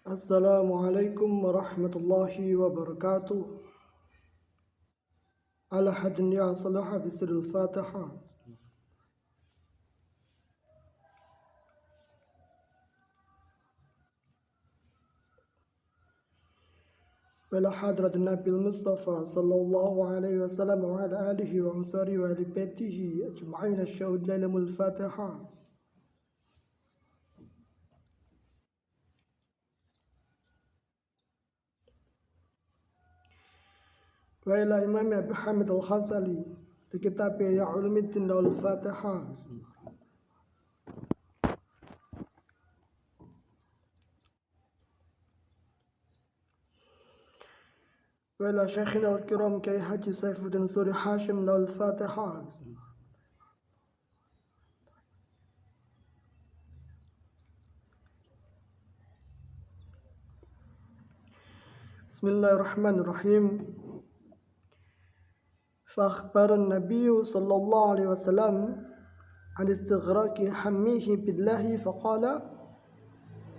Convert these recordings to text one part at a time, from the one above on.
Assalamualaikum warahmatullahi wabarakatuh. Ala hadin ya salaha bisirul Fatiha. Wala hadrat Nabi Mustafa sallallahu alaihi wasallam wa ala alihi wa ansari wa ahli baitihi ajma'in asyahud lalamul Fatiha. Wa ila Imam Abi Hamid Al-Ghazali di kitab Ya Ulumuddin Al-Fatiha. Wa ila Syekhina Al-Kiram Kyai Haji Saifuddin Suri Hashim Al-Fatiha. Bismillahirrahmanirrahim. فأخبر النبي صلى الله عليه وسلم عن استغراق حميه بالله فقال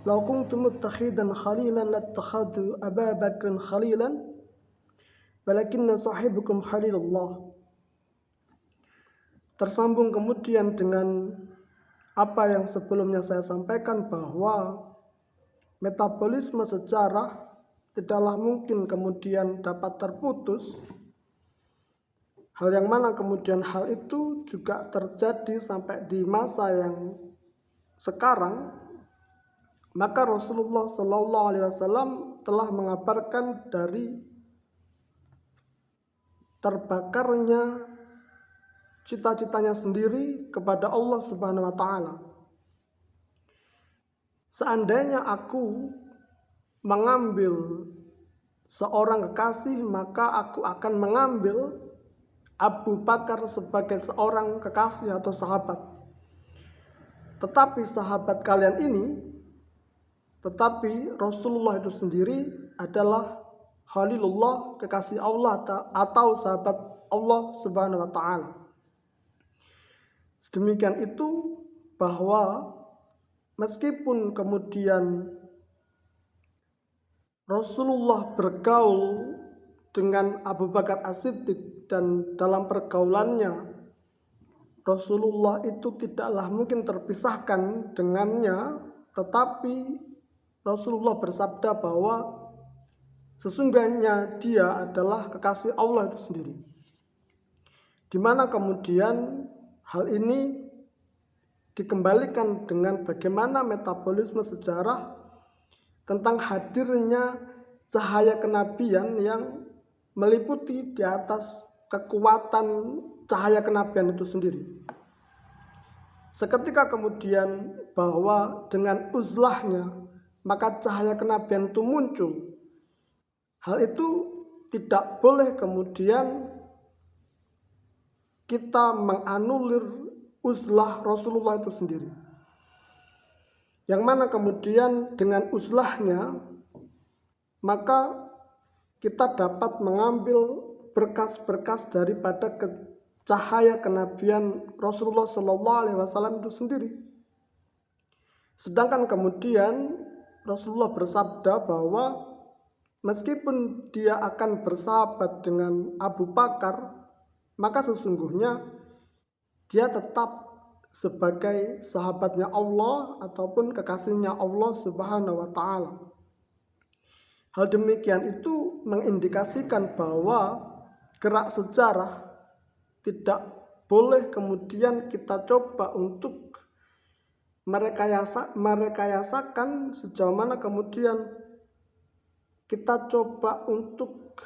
لو كنت متخذا خليلا لاتخذت أبا بكر خليلا ولكن صاحبكم خليل الله. Tersambung kemudian dengan apa yang sebelumnya saya sampaikan, bahwa metabolisme sejarah tidaklah mungkin kemudian dapat terputus. Hal yang mana kemudian hal itu juga terjadi sampai di masa yang sekarang. Maka Rasulullah SAW telah mengabarkan dari terbakarnya cita-citanya sendiri kepada Allah Subhanahu wa Ta'ala. Seandainya aku mengambil seorang kekasih, maka aku akan mengambil Abu Bakar sebagai seorang kekasih atau sahabat. Tetapi sahabat kalian ini, tetapi Rasulullah itu sendiri adalah Khalilullah, kekasih Allah atau sahabat Allah Subhanahu wa Ta'ala. Sedemikian itu, bahwa meskipun kemudian Rasulullah bergaul dengan Abu Bakar As-Siddiq, dan dalam pergaulannya Rasulullah itu tidaklah mungkin terpisahkan dengannya, tetapi Rasulullah bersabda bahwa sesungguhnya dia adalah kekasih Allah itu sendiri. Di mana kemudian hal ini dikembalikan dengan bagaimana metabolisme sejarah tentang hadirnya cahaya kenabian yang meliputi di atas kekuatan cahaya kenabian itu sendiri. Seketika kemudian bahwa dengan uzlahnya maka cahaya kenabian itu muncul. Hal itu tidak boleh kemudian kita menganulir uzlah Rasulullah itu sendiri. Yang mana kemudian dengan uzlahnya maka kita dapat mengambil berkas-berkas daripada cahaya kenabian Rasulullah SAW itu sendiri. Sedangkan kemudian Rasulullah bersabda bahwa meskipun dia akan bersahabat dengan Abu Bakar, maka sesungguhnya dia tetap sebagai sahabatnya Allah ataupun kekasihnya Allah Subhanahu wa Ta'ala. Hal demikian itu mengindikasikan bahwa gerak sejarah tidak boleh kemudian kita coba untuk merekayasakan sejauh mana kemudian kita coba untuk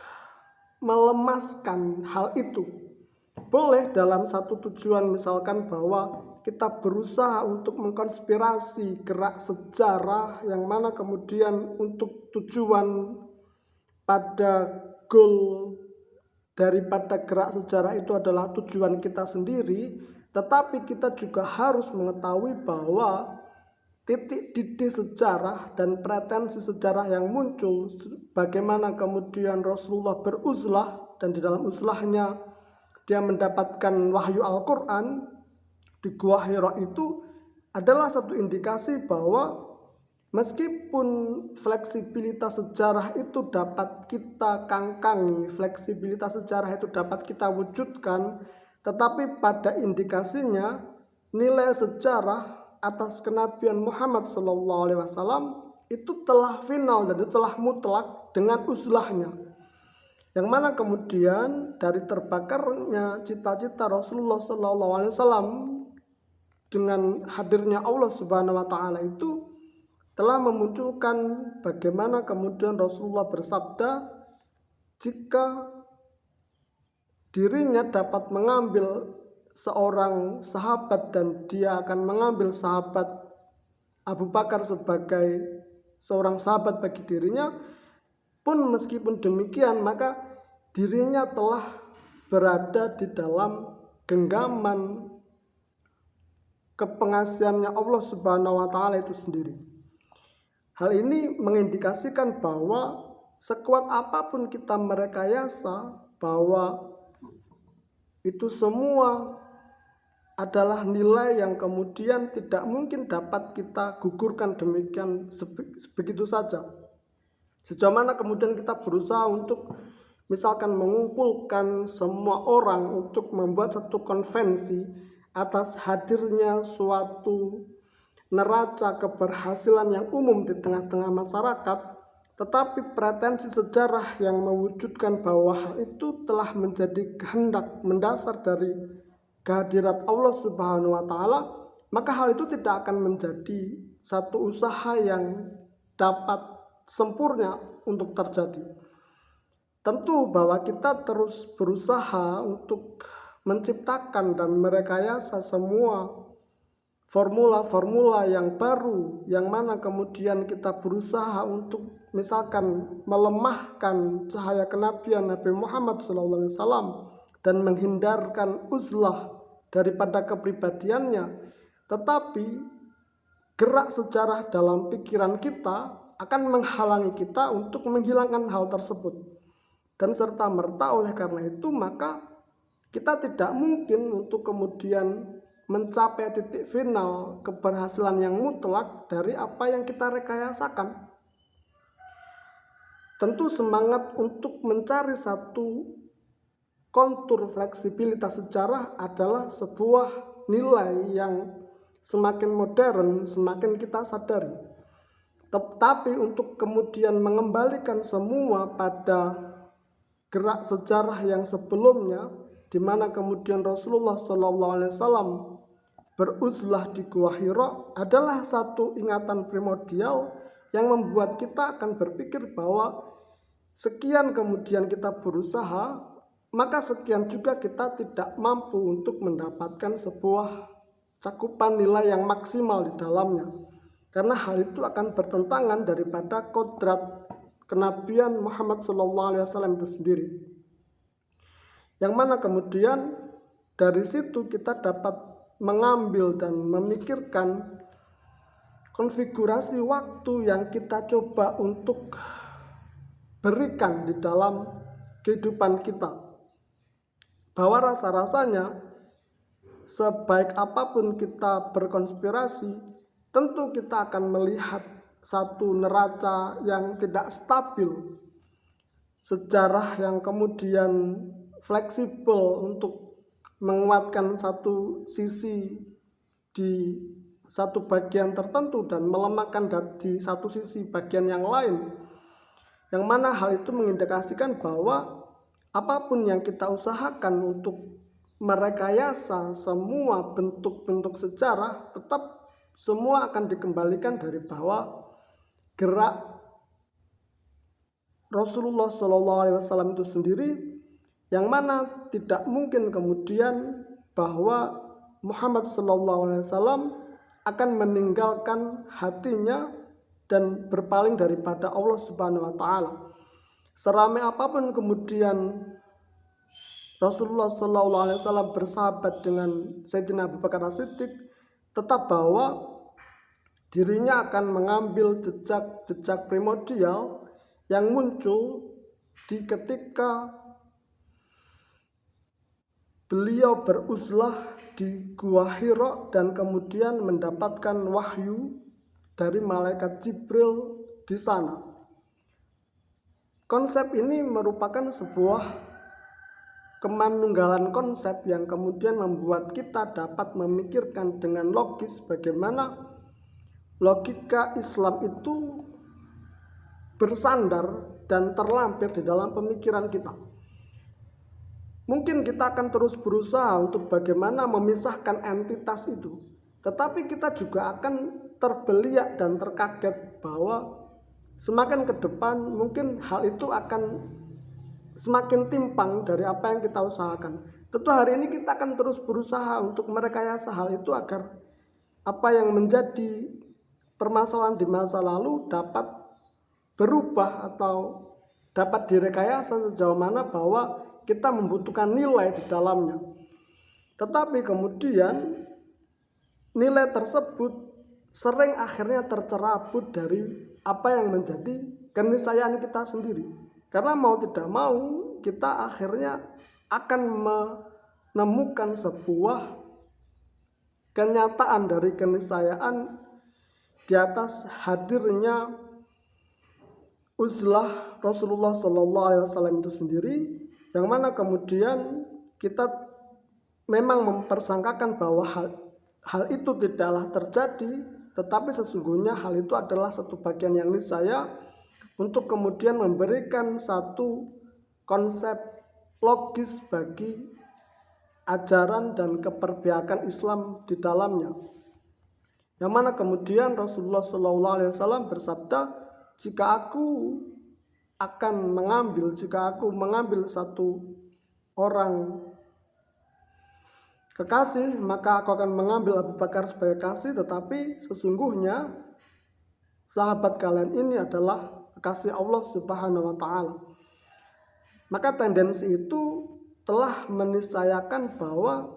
melemaskan hal itu. Boleh dalam satu tujuan, misalkan bahwa kita berusaha untuk mengkonspirasi gerak sejarah yang mana kemudian untuk tujuan pada goal daripada gerak sejarah itu adalah tujuan kita sendiri, tetapi kita juga harus mengetahui bahwa titik didih sejarah dan pretensi sejarah yang muncul, bagaimana kemudian Rasulullah beruzlah dan di dalam uzlahnya dia mendapatkan wahyu Al-Quran di Gua Hira, itu adalah satu indikasi bahwa Meskipun fleksibilitas sejarah itu dapat kita kangkangi, fleksibilitas sejarah itu dapat kita wujudkan, tetapi pada indikasinya nilai sejarah atas kenabian Muhammad SAW itu telah final dan itu telah mutlak dengan uzlahnya. Yang mana kemudian dari terbakarnya cita-cita Rasulullah SAW dengan hadirnya Allah Subhanahu wa taala itu telah memunculkan bagaimana kemudian Rasulullah bersabda, jika dirinya dapat mengambil seorang sahabat dan dia akan mengambil sahabat Abu Bakar sebagai seorang sahabat bagi dirinya, pun meskipun demikian maka dirinya telah berada di dalam genggaman kepengasihannya Allah Subhanahu wa taala itu sendiri. Hal ini mengindikasikan bahwa sekuat apapun kita merekayasa bahwa itu semua adalah nilai yang kemudian tidak mungkin dapat kita gugurkan demikian begitu saja. Sejauh mana kemudian kita berusaha untuk misalkan mengumpulkan semua orang untuk membuat satu konvensi atas hadirnya suatu neraca keberhasilan yang umum di tengah-tengah masyarakat, tetapi pretensi sejarah yang mewujudkan bahwa hal itu telah menjadi kehendak mendasar dari kehadirat Allah Subhanahu wa taala, maka hal itu tidak akan menjadi satu usaha yang dapat sempurna untuk terjadi. Tentu bahwa kita terus berusaha untuk menciptakan dan merekayasa semua formula-formula yang baru, yang mana kemudian kita berusaha untuk misalkan melemahkan cahaya kenabian Nabi Muhammad SAW dan menghindarkan uzlah daripada kepribadiannya, tetapi gerak sejarah dalam pikiran kita akan menghalangi kita untuk menghilangkan hal tersebut. Dan serta merta oleh karena itu maka kita tidak mungkin untuk kemudian mencapai titik final keberhasilan yang mutlak dari apa yang kita rekayasakan. Tentu semangat untuk mencari satu kontur fleksibilitas sejarah adalah sebuah nilai yang semakin modern, semakin kita sadari. Tetapi untuk kemudian mengembalikan semua pada gerak sejarah yang sebelumnya, di mana kemudian Rasulullah SAW beruzlah di Gua Hira, adalah satu ingatan primordial yang membuat kita akan berpikir bahwa sekian kemudian kita berusaha, maka sekian juga kita tidak mampu untuk mendapatkan sebuah cakupan nilai yang maksimal di dalamnya. Karena hal itu akan bertentangan daripada kodrat kenabian Muhammad SAW itu sendiri. Yang mana kemudian dari situ kita dapat mengambil dan memikirkan konfigurasi waktu yang kita coba untuk berikan di dalam kehidupan kita. Bahwa rasa-rasanya sebaik apapun kita berkonspirasi, tentu kita akan melihat satu neraca yang tidak stabil, sejarah yang kemudian fleksibel untuk menguatkan satu sisi di satu bagian tertentu dan melemahkan di satu sisi bagian yang lain, yang mana hal itu mengindikasikan bahwa apapun yang kita usahakan untuk merekayasa semua bentuk-bentuk sejarah, tetap semua akan dikembalikan dari bahwa gerak Rasulullah SAW itu sendiri, yang mana tidak mungkin kemudian bahwa Muhammad SAW akan meninggalkan hatinya dan berpaling daripada Allah Subhanahu wa taala. Seramai apapun kemudian Rasulullah SAW bersahabat dengan Sayyidina Abu Bakar As-Siddiq, tetap bahwa dirinya akan mengambil jejak-jejak primordial yang muncul di ketika beliau beruzlah di Gua Hira dan kemudian mendapatkan wahyu dari malaikat Jibril di sana. Konsep ini merupakan sebuah kemanunggalan konsep yang kemudian membuat kita dapat memikirkan dengan logis bagaimana logika Islam itu bersandar dan terlampir di dalam pemikiran kita. Mungkin kita akan terus berusaha untuk bagaimana memisahkan entitas itu, tetapi kita juga akan terbeliak dan terkaget bahwa semakin ke depan mungkin hal itu akan semakin timpang dari apa yang kita usahakan. Tentu hari ini kita akan terus berusaha untuk merekayasa hal itu agar apa yang menjadi permasalahan di masa lalu dapat berubah atau dapat direkayasa sejauh mana bahwa kita membutuhkan nilai di dalamnya. Tetapi kemudian nilai tersebut sering akhirnya tercerabut dari apa yang menjadi keniscayaan kita sendiri. Karena mau tidak mau kita akhirnya akan menemukan sebuah kenyataan dari keniscayaan di atas hadirnya uzlah Rasulullah SAW itu sendiri, yang mana kemudian kita memang mempersangkakan bahwa hal itu tidaklah terjadi, tetapi sesungguhnya hal itu adalah satu bagian yang niscaya untuk kemudian memberikan satu konsep logis bagi ajaran dan keperpihakan Islam di dalamnya. Yang mana kemudian Rasulullah SAW bersabda, jika aku mengambil satu orang kekasih, maka aku akan mengambil Abu Bakar sebagai kasih, tetapi sesungguhnya sahabat kalian ini adalah kekasih Allah Subhanahu wa Ta'ala. Maka tendensi itu telah meniscayakan bahwa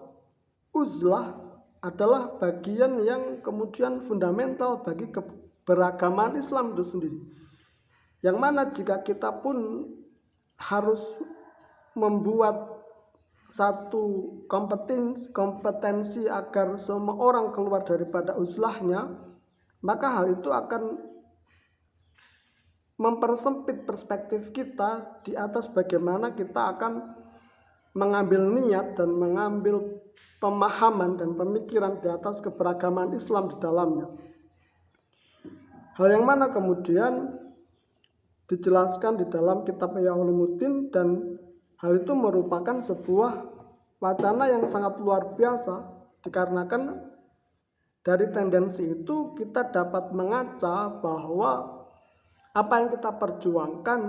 uzlah adalah bagian yang kemudian fundamental bagi keberagaman Islam itu sendiri. Yang mana jika kita pun harus membuat satu kompetensi agar semua orang keluar daripada uzlahnya, maka hal itu akan mempersempit perspektif kita di atas bagaimana kita akan mengambil niat dan mengambil pemahaman dan pemikiran di atas keberagaman Islam di dalamnya. Hal yang mana kemudian dijelaskan di dalam kitab Ihya Ulumuddin, dan hal itu merupakan sebuah wacana yang sangat luar biasa, dikarenakan dari tendensi itu kita dapat mengaca bahwa apa yang kita perjuangkan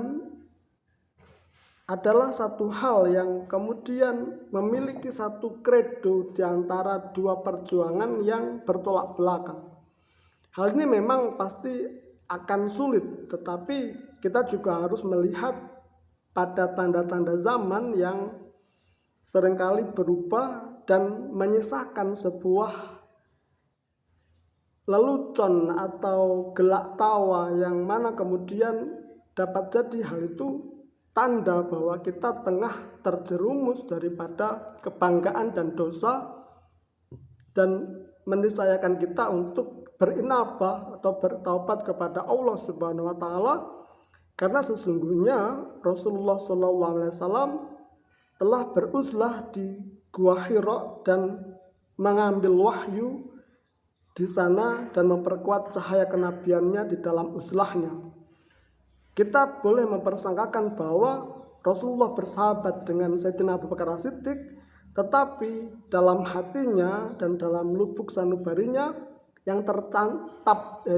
adalah satu hal yang kemudian memiliki satu kredo di antara dua perjuangan yang bertolak belakang. Hal ini memang pasti akan sulit, tetapi kita juga harus melihat pada tanda-tanda zaman yang seringkali berubah dan menyisakan sebuah lelucon atau gelak tawa, yang mana kemudian dapat jadi hal itu tanda bahwa kita tengah terjerumus daripada kebanggaan dan dosa, dan meniscayakan kita untuk berinabah atau bertaubat kepada Allah Subhanahu wa Ta'ala, karena sesungguhnya Rasulullah SAW telah beruzlah di Gua Hira dan mengambil wahyu di sana dan memperkuat cahaya kenabiannya di dalam uzlahnya. Kita boleh mempersangkakan bahwa Rasulullah bersahabat dengan Sayyidina Abu Bakar As-Siddiq, tetapi dalam hatinya dan dalam lubuk sanubarinya yang tertancap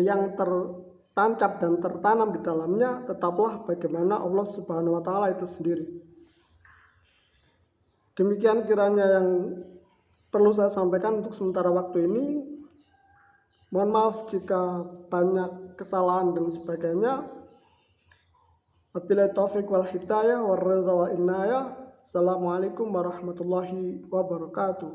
dan tertanam di dalamnya tetaplah bagaimana Allah Subhanahu wa Ta'ala itu sendiri. Demikian kiranya yang perlu saya sampaikan untuk sementara waktu ini. Mohon maaf jika banyak kesalahan dan sebagainya. Wabillahi taufiq wal hidayah wal ridha wal inayah. Assalamualaikum warahmatullahi wabarakatuh.